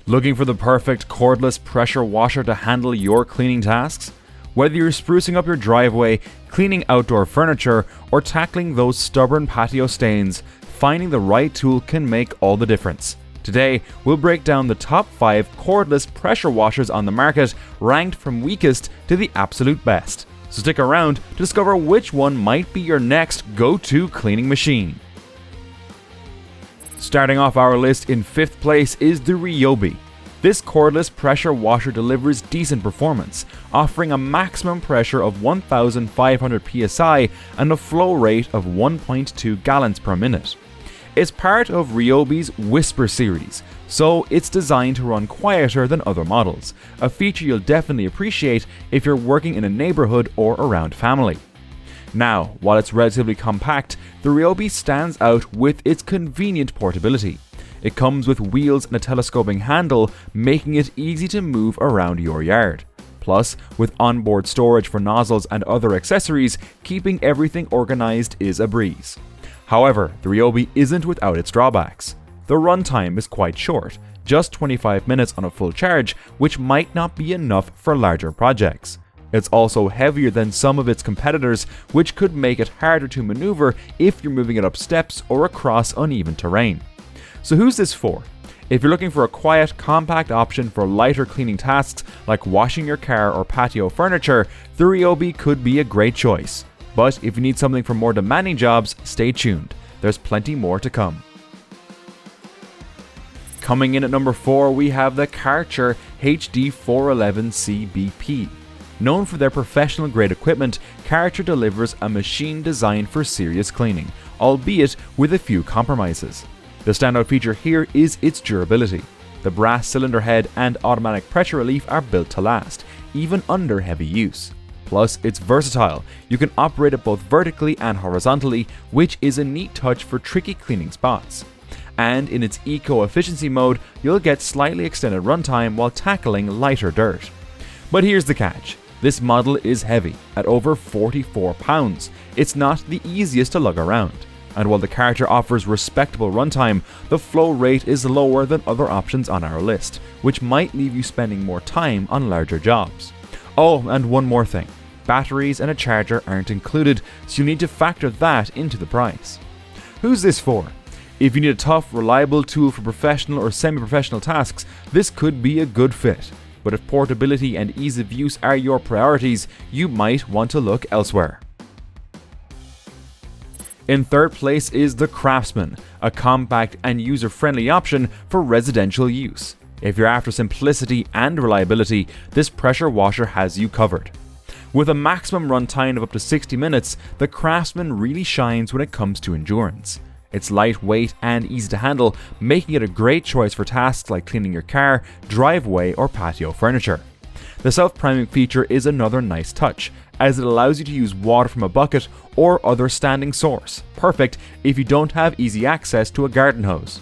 Looking for the perfect cordless pressure washer to handle your cleaning tasks? Whether you're sprucing up your driveway, cleaning outdoor furniture, or tackling those stubborn patio stains, finding the right tool can make all the difference. Today, we'll break down the top 5 cordless pressure washers on the market, ranked from weakest to the absolute best. So stick around to discover which one might be your next go-to cleaning machine. Starting off our list in 5th place is the Ryobi. This cordless pressure washer delivers decent performance, offering a maximum pressure of 1,500 psi and a flow rate of 1.2 gallons per minute. It's part of Ryobi's Whisper series, so it's designed to run quieter than other models, a feature you'll definitely appreciate if you're working in a neighborhood or around family. Now, while it's relatively compact, the Ryobi stands out with its convenient portability. It comes with wheels and a telescoping handle, making it easy to move around your yard. Plus, with onboard storage for nozzles and other accessories, keeping everything organized is a breeze. However, the Ryobi isn't without its drawbacks. The runtime is quite short, just 25 minutes on a full charge, which might not be enough for larger projects. It's also heavier than some of its competitors, which could make it harder to maneuver if you're moving it up steps or across uneven terrain. So who's this for? If you're looking for a quiet, compact option for lighter cleaning tasks like washing your car or patio furniture, the Ryobi could be a great choice. But if you need something for more demanding jobs, stay tuned. There's plenty more to come. Coming in at number 4, we have the Kärcher HD411CBP. Known for their professional grade equipment, Karcher delivers a machine designed for serious cleaning, albeit with a few compromises. The standout feature here is its durability. The brass cylinder head and automatic pressure relief are built to last, even under heavy use. Plus, it's versatile. You can operate it both vertically and horizontally, which is a neat touch for tricky cleaning spots. And in its eco-efficiency mode, you'll get slightly extended runtime while tackling lighter dirt. But here's the catch. This model is heavy, at over 44 pounds. It's not the easiest to lug around. And while the Karcher offers respectable runtime, the flow rate is lower than other options on our list, which might leave you spending more time on larger jobs. Oh, and one more thing. Batteries and a charger aren't included, so you need to factor that into the price. Who's this for? If you need a tough, reliable tool for professional or semi-professional tasks, this could be a good fit. But if portability and ease of use are your priorities, you might want to look elsewhere. In 3rd place is the Craftsman, a compact and user-friendly option for residential use. If you're after simplicity and reliability, this pressure washer has you covered. With a maximum runtime of up to 60 minutes, the Craftsman really shines when it comes to endurance. It's lightweight and easy to handle, making it a great choice for tasks like cleaning your car, driveway, or patio furniture. The self-priming feature is another nice touch, as it allows you to use water from a bucket or other standing source, perfect if you don't have easy access to a garden hose.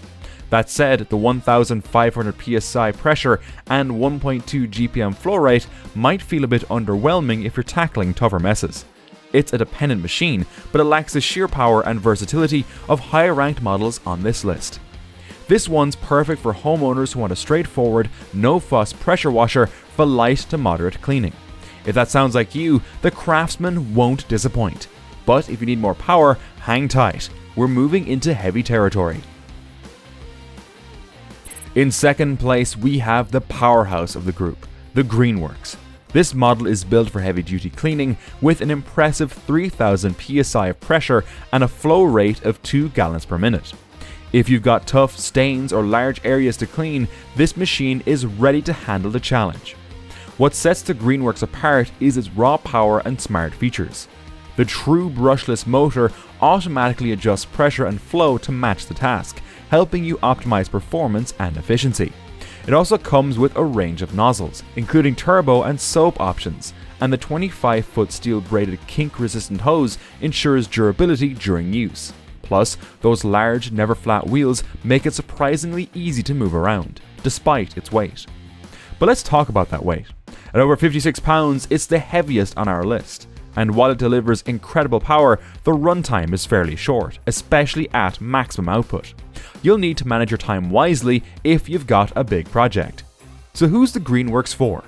That said, the 1,500 psi pressure and 1.2 GPM flow rate might feel a bit underwhelming if you're tackling tougher messes. It's a dependent machine, but it lacks the sheer power and versatility of higher-ranked models on this list. This one's perfect for homeowners who want a straightforward, no-fuss pressure washer for light to moderate cleaning. If that sounds like you, the Craftsman won't disappoint. But if you need more power, hang tight. We're moving into heavy territory. In 2nd place, we have the powerhouse of the group, the Greenworks. This model is built for heavy-duty cleaning with an impressive 3,000 psi of pressure and a flow rate of 2 gallons per minute. If you've got tough stains or large areas to clean, this machine is ready to handle the challenge. What sets the Greenworks apart is its raw power and smart features. The true brushless motor automatically adjusts pressure and flow to match the task, helping you optimize performance and efficiency. It also comes with a range of nozzles, including turbo and soap options, and the 25-foot steel-braided kink-resistant hose ensures durability during use. Plus, those large, never-flat wheels make it surprisingly easy to move around, despite its weight. But let's talk about that weight. At over 56 pounds, it's the heaviest on our list. And while it delivers incredible power, the runtime is fairly short, especially at maximum output. You'll need to manage your time wisely if you've got a big project. So who's the Greenworks for?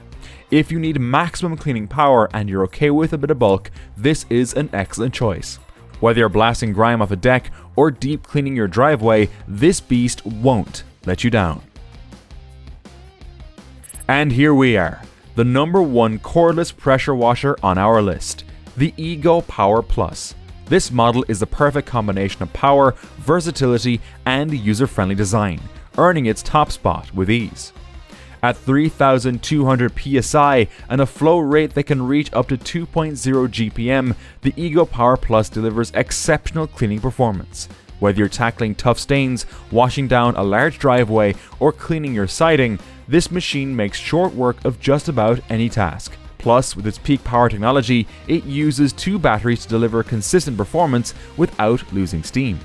If you need maximum cleaning power and you're okay with a bit of bulk, this is an excellent choice. Whether you're blasting grime off a deck or deep cleaning your driveway, this beast won't let you down. And here we are, the #1 cordless pressure washer on our list, the Ego Power Plus. This model is the perfect combination of power, versatility, and user-friendly design, earning its top spot with ease. At 3,200 psi and a flow rate that can reach up to 2.0 GPM, the Ego Power Plus delivers exceptional cleaning performance. Whether you're tackling tough stains, washing down a large driveway, or cleaning your siding, this machine makes short work of just about any task. Plus, with its peak power technology, it uses 2 batteries to deliver consistent performance without losing steam.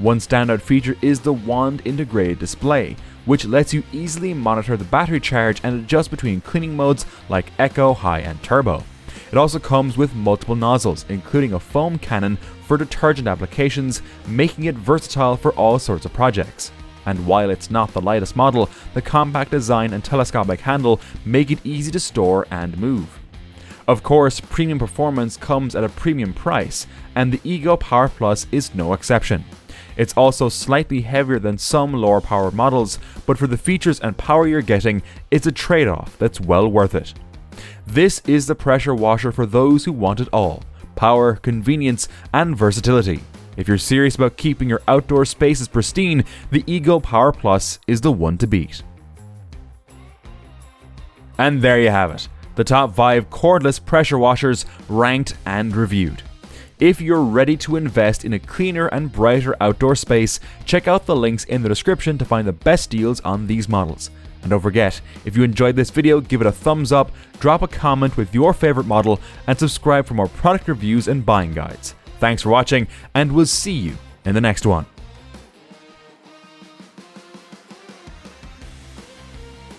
One standout feature is the wand integrated display, which lets you easily monitor the battery charge and adjust between cleaning modes like Eco, High, and Turbo. It also comes with multiple nozzles, including a foam cannon for detergent applications, making it versatile for all sorts of projects. And while it's not the lightest model, the compact design and telescopic handle make it easy to store and move. Of course, premium performance comes at a premium price, and the Ego Power Plus is no exception. It's also slightly heavier than some lower power models, but for the features and power you're getting, it's a trade-off that's well worth it. This is the pressure washer for those who want it all: power, convenience, and versatility. If you're serious about keeping your outdoor spaces pristine, the Ego Power Plus is the one to beat. And there you have it, the top 5 cordless pressure washers ranked and reviewed. If you're ready to invest in a cleaner and brighter outdoor space, check out the links in the description to find the best deals on these models. And don't forget, if you enjoyed this video, give it a thumbs up, drop a comment with your favorite model, and subscribe for more product reviews and buying guides. Thanks for watching, and we'll see you in the next one.